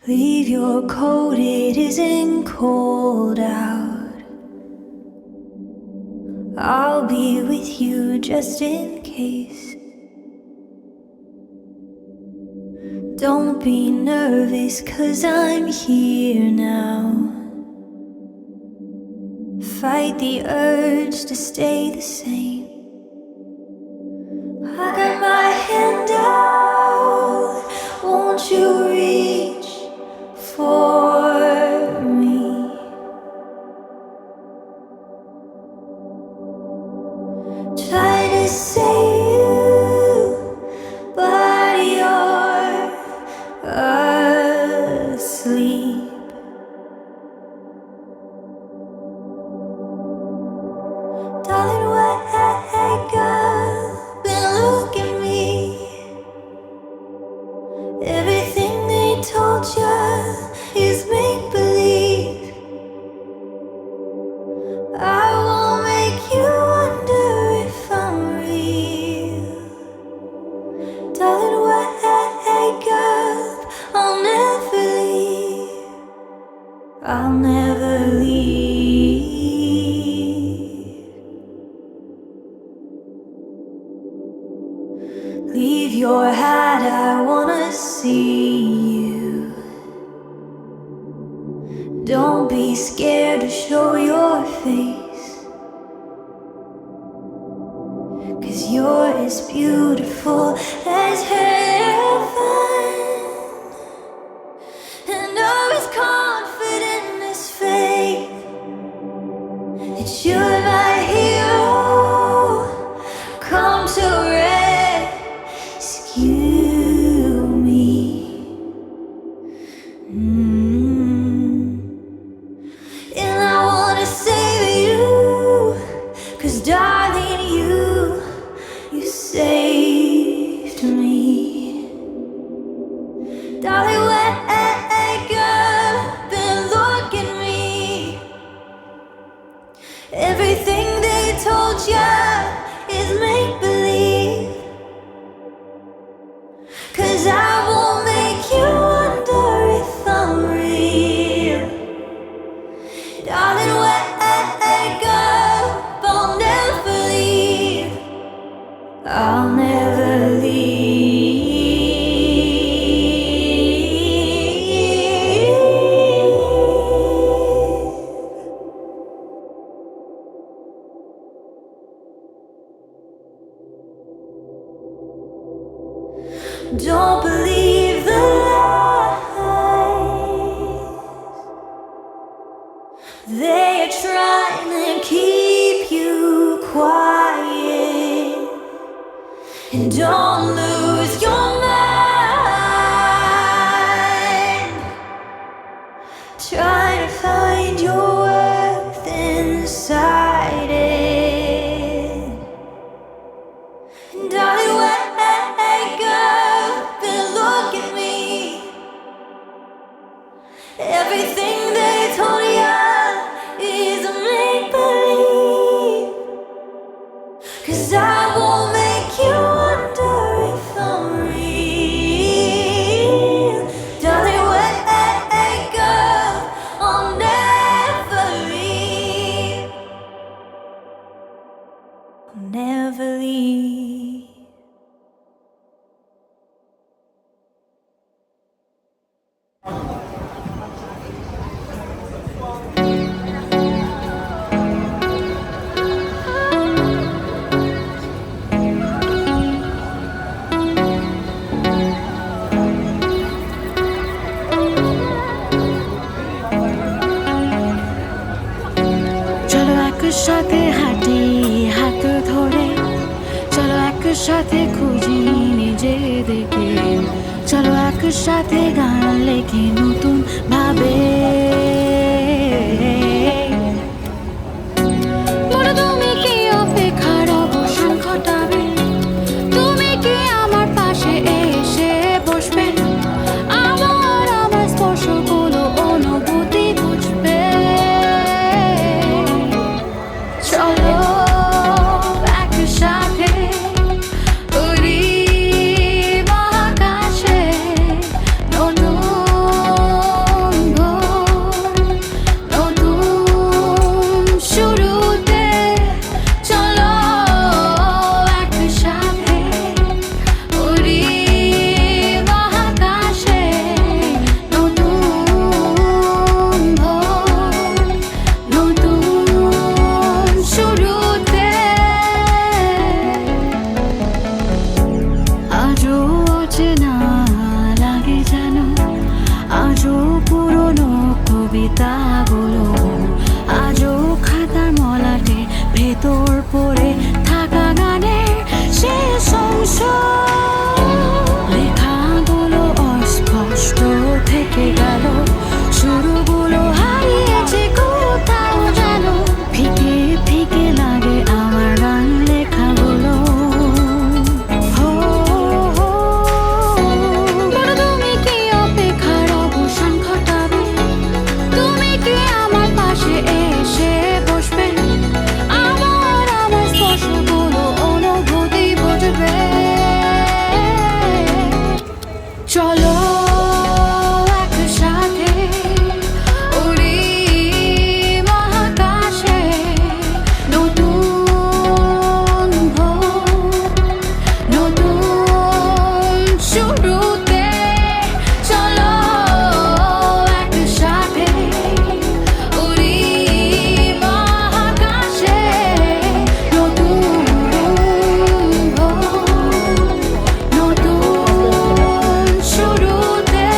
Leave your coat, it isn't cold out. I'll be with you just in case. Don't be nervous, 'cause I'm here now. Fight the urge to stay the same. I got my hand out, won't you reach for me? Try to save you, but you're asleep. Darling, wake up and look at me. Everything they told you is make-believe. I won't make you wonder if I'm real. Darling, wake up, I'll never leave. I'll never leave. Leave your hat, I wanna see you. Don't be scared to show your face, 'cause you're as beautiful as heaven. And always confident in this faith that you're my hero. Come to rescue me. And I wanna save you, 'cause darling, you saved me. Darling, wake up and look at me. Everything they told you is make-believe. 'Cause I won't make you wonder if I'm real. Darling, wake up, I'll never leave. I'll never leave. Don't believe the lies. They are trying to keep you quiet. And don't lose your mind. Try to find your worth inside it. And darling, wake up and look at me. Everything they told you is a make-believe. 'Cause I won't make you wonder if I'm real. Darling, wake up, I'll never leave. I'll never leave. চলো একসাথে হাঁটি হাত ধরে, চলো একসাথে খুঁজি নিজেদেরকে, চলো একসাথে গান লেখি নতুন ভাবে। বলো তুমি কি অপেক্ষার অবসান ঘটাবে? তুমি কি আমার পাশে এসে বসবে? আমার স্পর্শগুলো অনুভূতি বুঝবে। চলো একসাথে উড়ি মহাকাশে, নতুন কবিতাগুলো আজও খাতার মলাটে ভেতর পড়ে থাকা গানের শেষ অংশ। লেখাগুলো অস্পষ্ট থেকে গেল, শুরুগুলো হারিয়েছে কোথাও যেন। ফিকে ফিকে লাগে আমার গান লেখাগুলো। হো, হো, বলো তুমি কি অপেক্ষার অবসান ঘটাবে? তুমি কি আমার পাশে এসে বসবে? আমার স্পর্শগুলো অনুভূতি বুঝবে। চলো একসাথে উড়ি মহাকাশে, নতুন ভোর, নতুন শুরুতে। চলো একসাথে উড়ি মহাকাশে, নতুন ভোর, নতুন শুরুতে।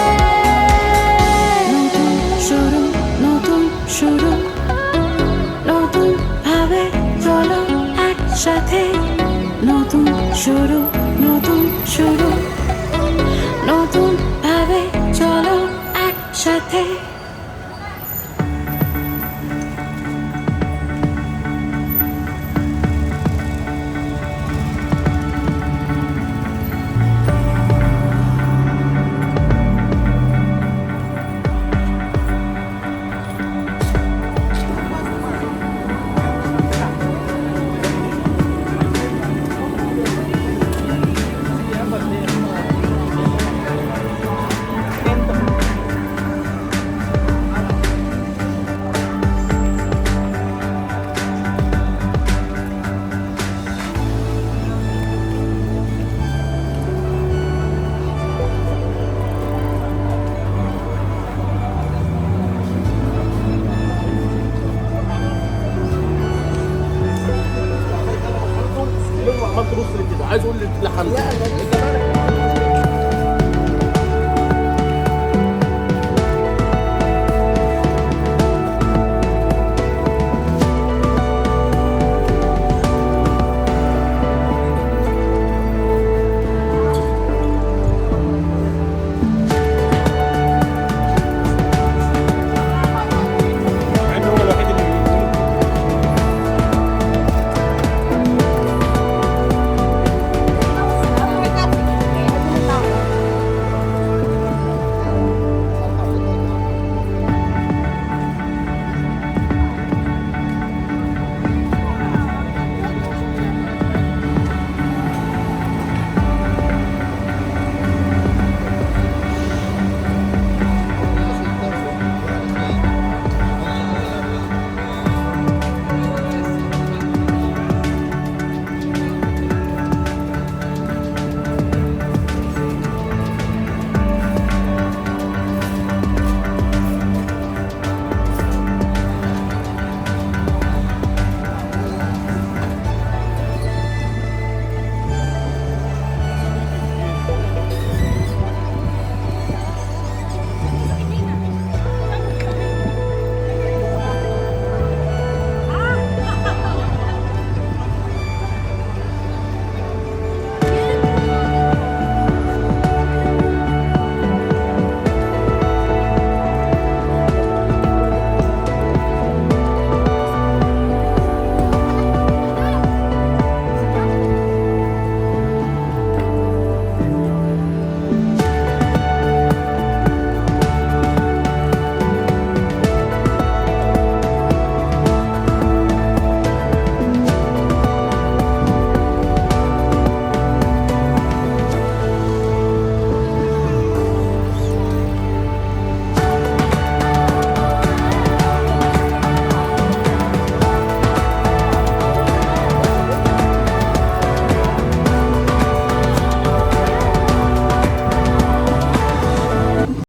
নতুন শুরু, নতুন ভাবে চলো একসাথে। নতুন শুরু, নতুন শুরু, নতুন ভাবে চলো একসাথে।